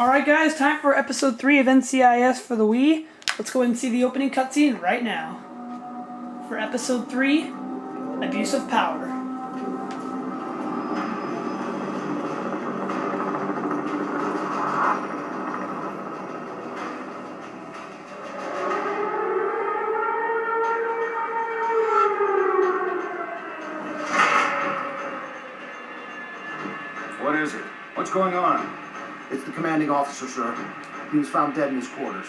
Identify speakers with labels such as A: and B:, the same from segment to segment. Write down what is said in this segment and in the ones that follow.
A: Alright guys, time for episode 3 of NCIS for the Wii. Let's go ahead and see the opening cutscene right now. For episode 3, Abuse of Power.
B: What is it? What's going on?
C: It's the commanding officer, sir. He was found dead in his quarters.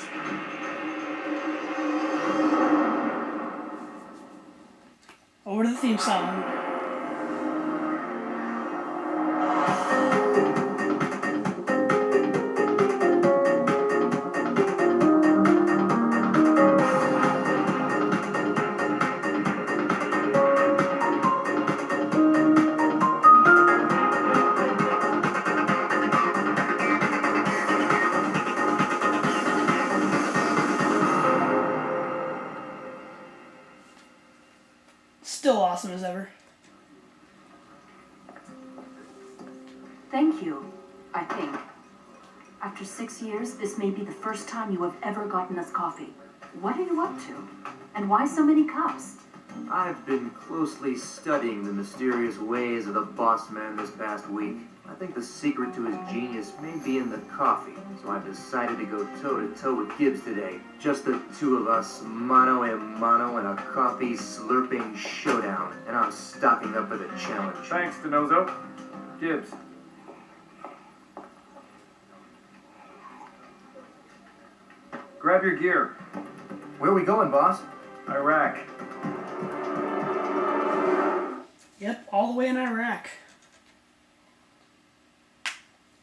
A: Over to the theme song. Still awesome as ever.
D: Thank you, I think. After 6 years, this may be the first time you have ever gotten us coffee. What are you up to? And why so many cups?
E: I've been closely studying the mysterious ways of the boss man this past week. I think the secret to his genius may be in the coffee, so I've decided to go toe-to-toe with Gibbs today. Just the two of us, mano a mano, in a coffee slurping showdown. And I'm stocking up for the challenge.
B: Thanks, Denozo. Gibbs. Grab your gear.
C: Where are we going, boss?
B: Iraq.
A: Yep, all the way in Iraq.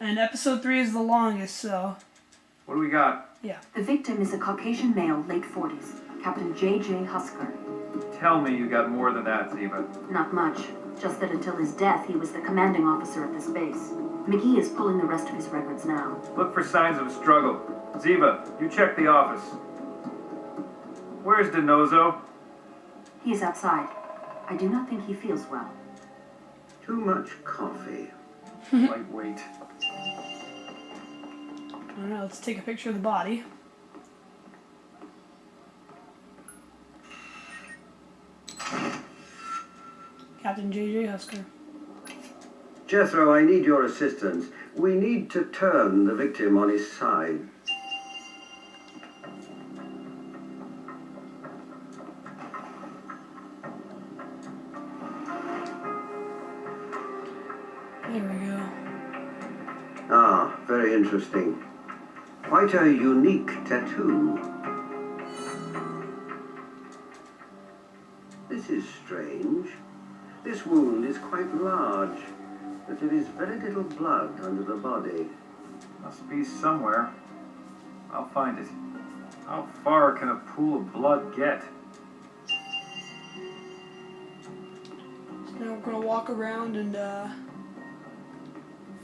A: And episode 3 is the longest, so...
B: What do we got?
A: yeah.
D: The victim is a Caucasian male, late 40s, Captain J.J. Husker.
B: Tell me you got more than that, Ziva.
D: Not much, just that until his death, he was the commanding officer at this base. McGee is pulling the rest of his records now.
B: Look for signs of a struggle. Ziva, you check the office. Where's Denozo?
D: He is outside. I do not think he feels well.
E: Too much coffee.
B: Lightweight.
A: Alright, let's take a picture of the body. Captain J.J. Husker.
F: Jethro, I need your assistance. We need to turn the victim on his side.
A: There we go.
F: Ah, very interesting. Quite a unique tattoo. This is strange. This wound is quite large, but there is very little blood under the body.
B: Must be somewhere. I'll find it. How far can a pool of blood get?
A: So now we're gonna walk around and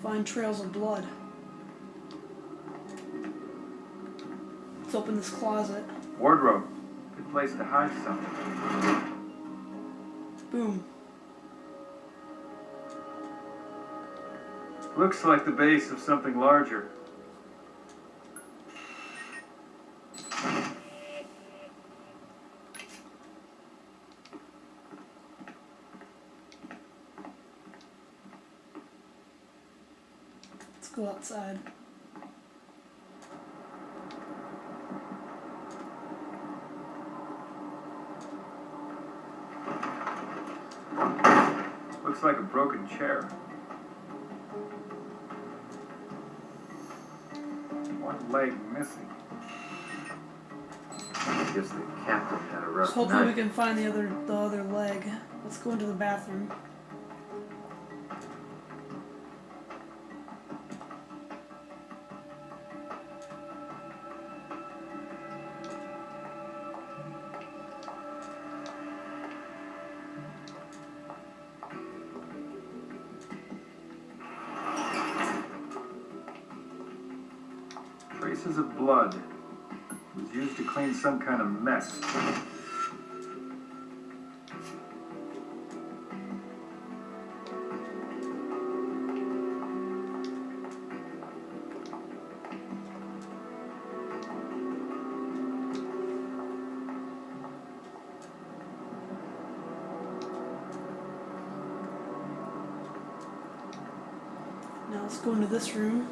A: find trails of blood. Let's open this closet.
B: Wardrobe. Good place to hide something.
A: Boom.
B: Looks like the base of something larger.
A: Let's go outside.
B: Looks like a broken chair. One leg missing.
E: I guess the captain had a rough
A: So hopefully we
E: night.
A: can find the other leg. Let's go into the bathroom.
B: Traces of blood. It was used to clean some kind of mess.
A: Let's go into this room.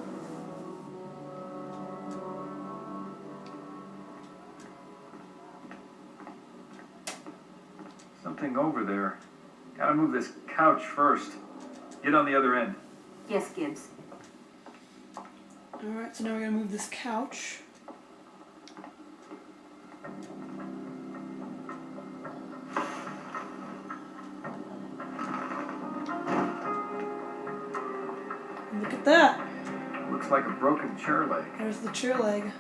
B: Something over there. Gotta move this couch first. Get on the other end.
D: Yes, Gibbs.
A: Alright, so now we're gonna move this couch. Look at that.
B: Looks like a broken chair leg.
A: There's the chair leg.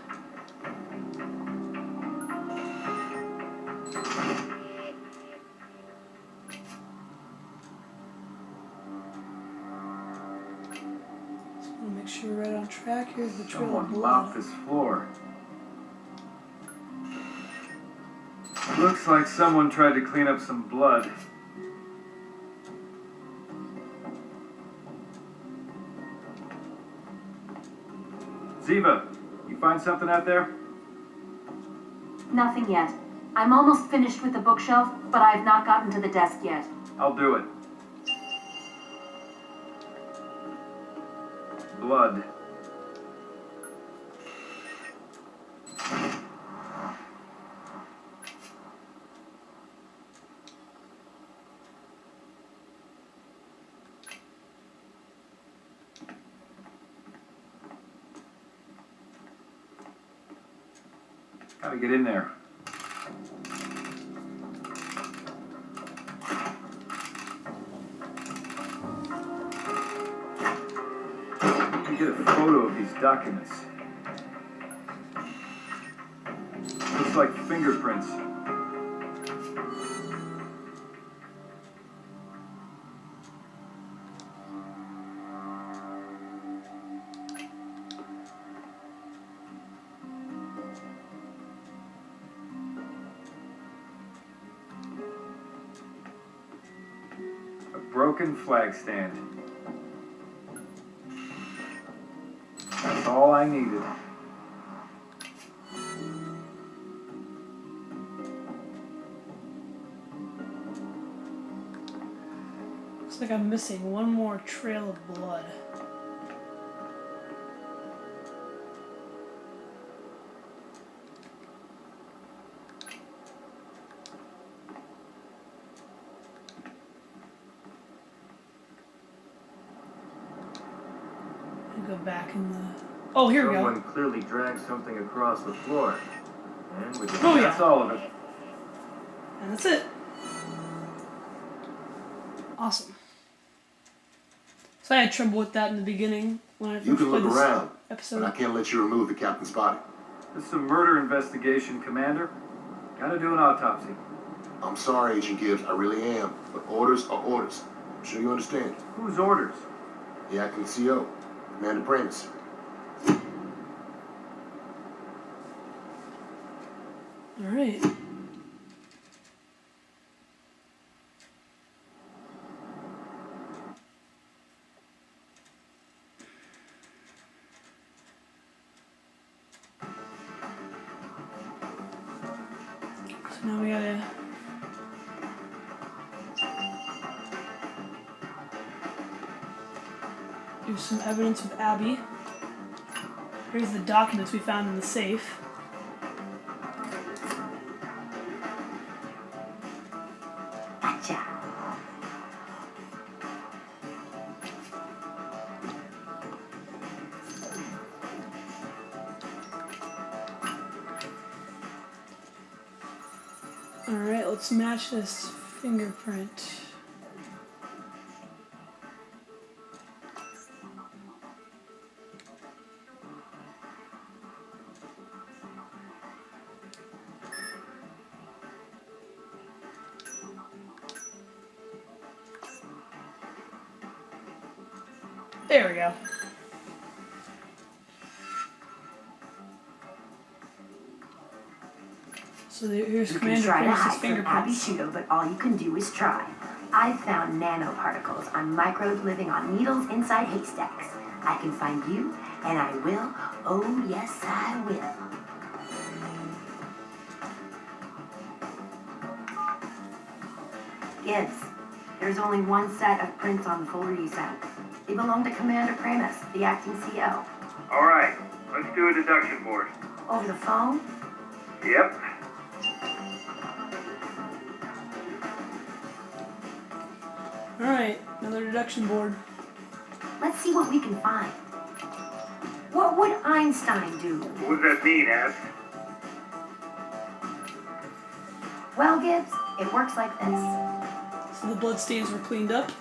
A: Just want to make sure we're right on track. Here's the trail of
B: Someone
A: blood.
B: mopped this floor. Looks like someone tried to clean up some blood. Ziva, you find something out there?
D: Nothing yet. I'm almost finished with the bookshelf, but I've not gotten to the desk yet.
B: I'll do it. Blood. Gotta get in there. You can get a photo of these documents. Looks like fingerprints. A broken flag stand. That's all I needed.
A: Looks like I'm missing one more trail of blood. Go back in the... Oh, here we
E: Someone
A: go.
E: clearly dragged something across the floor. And with
A: Oh, yeah.
B: That's all of it.
A: And that's it. Awesome. So I had trouble with that in the beginning when I
G: You
A: first
G: can
A: played
G: look
A: this
G: around, but I
A: episode.
G: can't let you remove the captain's body.
B: This is a murder investigation, Commander. Gotta do an autopsy.
G: I'm sorry, Agent Gibbs, I really am, but orders are orders. I'm sure you understand.
B: Whose orders?
G: The acting CO, Commander Pramus.
A: Alright. So now we gotta... do some evidence with Abby. Here's the documents we found in the safe.
D: Gotcha.
A: Alright, let's match this fingerprint. There we go. So here's
H: You can
A: Commander
H: try to
A: Pramus'
H: hide from Abby
A: fingerprints.
H: Shingo, but all you can do is try. I've found nanoparticles on microbes living on needles inside haystacks. I can find you, and I will. Oh, yes, I will. Gibbs, there's only one set of prints on the folder you sent. They belong to Commander Primus, the acting CO.
B: All right, let's do a deduction board.
H: Over the phone?
B: Yep.
A: Alright, another deduction board.
H: Let's see what we can find. What would Einstein do?
B: What does that mean, Abs?
H: Well, Gibbs, it works like this.
A: So the bloodstains were cleaned up.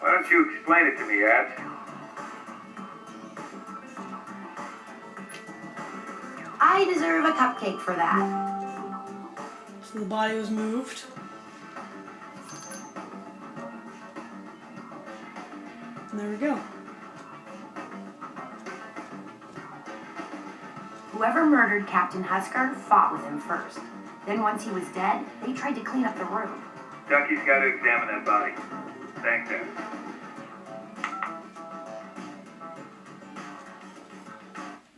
B: Why don't you explain it to me, Abs?
H: I deserve a cupcake for that.
A: So the body was moved. And there we go.
H: Whoever murdered Captain Husker fought with him first. Then once he was dead, they tried to clean up the room.
B: Ducky's got to examine that body. Thanks, Abs.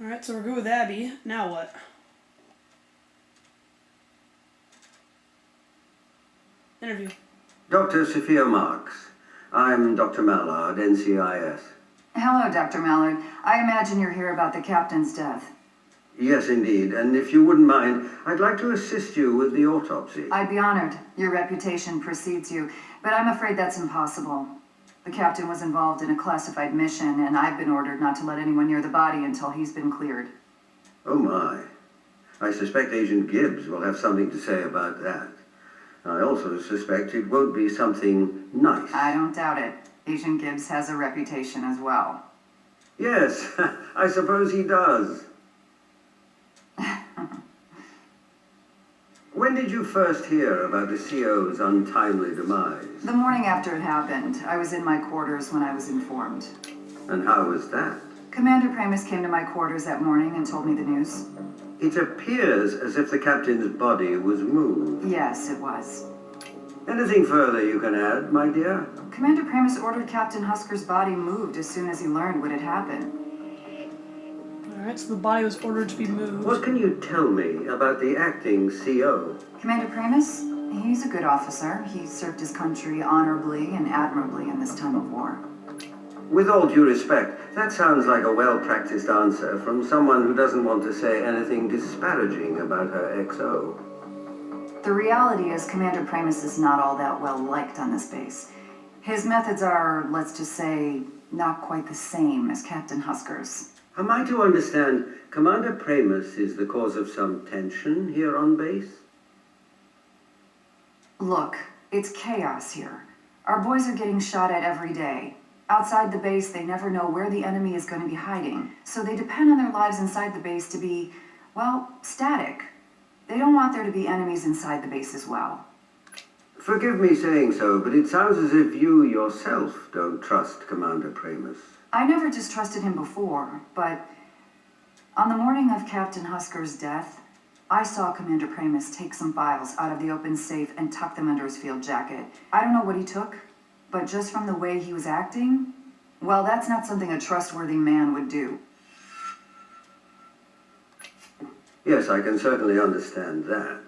A: Alright, so we're good with Abby. Now what? Interview.
F: Dr. Sophia Marks. I'm Dr. Mallard, NCIS.
I: Hello, Dr. Mallard. I imagine you're here about the captain's death.
F: Yes, indeed. And if you wouldn't mind, I'd like to assist you with the autopsy.
I: I'd be honored. Your reputation precedes you, but I'm afraid that's impossible. The captain was involved in a classified mission, and I've been ordered not to let anyone near the body until he's been cleared.
F: Oh my. I suspect Agent Gibbs will have something to say about that. I also suspect it won't be something nice.
I: I don't doubt it. Agent Gibbs has a reputation as well.
F: Yes, I suppose he does. When did you first hear about the CO's untimely demise?
I: The morning after it happened, I was in my quarters when I was informed.
F: And how was that?
I: Commander Primus came to my quarters that morning and told me the news.
F: It appears as if the captain's body was moved.
I: Yes, it was.
F: Anything further you can add, my dear?
I: Commander Primus ordered Captain Husker's body moved as soon as he learned what had happened.
A: Alright, so the body was ordered to be moved.
F: What can you tell me about the acting CO?
I: Commander Primus? He's a good officer. He served his country honorably and admirably in this time of war.
F: With all due respect, that sounds like a well-practiced answer from someone who doesn't want to say anything disparaging about her XO.
I: The reality is Commander Primus is not all that well liked on this base. His methods are, let's just say, not quite the same as Captain Husker's.
F: Am I to understand Commander Primus is the cause of some tension here on base?
I: Look, it's chaos here. Our boys are getting shot at every day. Outside the base, they never know where the enemy is going to be hiding, so they depend on their lives inside the base to be, well, static. They don't want there to be enemies inside the base as well.
F: Forgive me saying so, but it sounds as if you yourself don't trust Commander Primus.
I: I never distrusted him before, but on the morning of Captain Husker's death, I saw Commander Primus take some files out of the open safe and tuck them under his field jacket. I don't know what he took, but just from the way he was acting, well, that's not something a trustworthy man would do.
F: Yes, I can certainly understand that.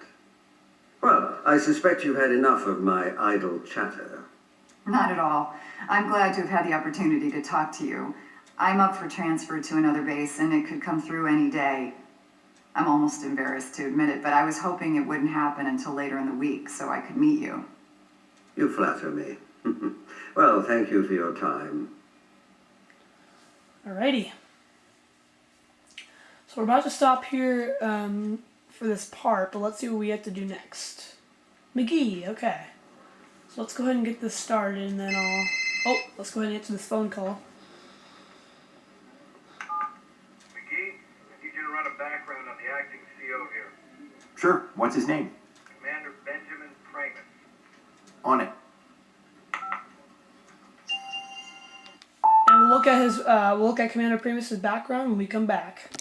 F: Well, I suspect you've had enough of my idle chatter.
I: Not at all. I'm glad to have had the opportunity to talk to you. I'm up for transfer to another base, and it could come through any day. I'm almost embarrassed to admit it, but I was hoping it wouldn't happen until later in the week so I could meet you.
F: You flatter me. Well, thank you for your time.
A: Alrighty. So we're about to stop here for this part, but let's see what we have to do next. McGee, okay. So let's go ahead and get this started, and then let's go ahead and answer this phone call.
B: McGee, I need you to run a background on the acting CO here.
J: Sure. What's his name?
B: Commander Benjamin Primus.
J: On it.
A: And we'll look at Commander Primus' background when we come back.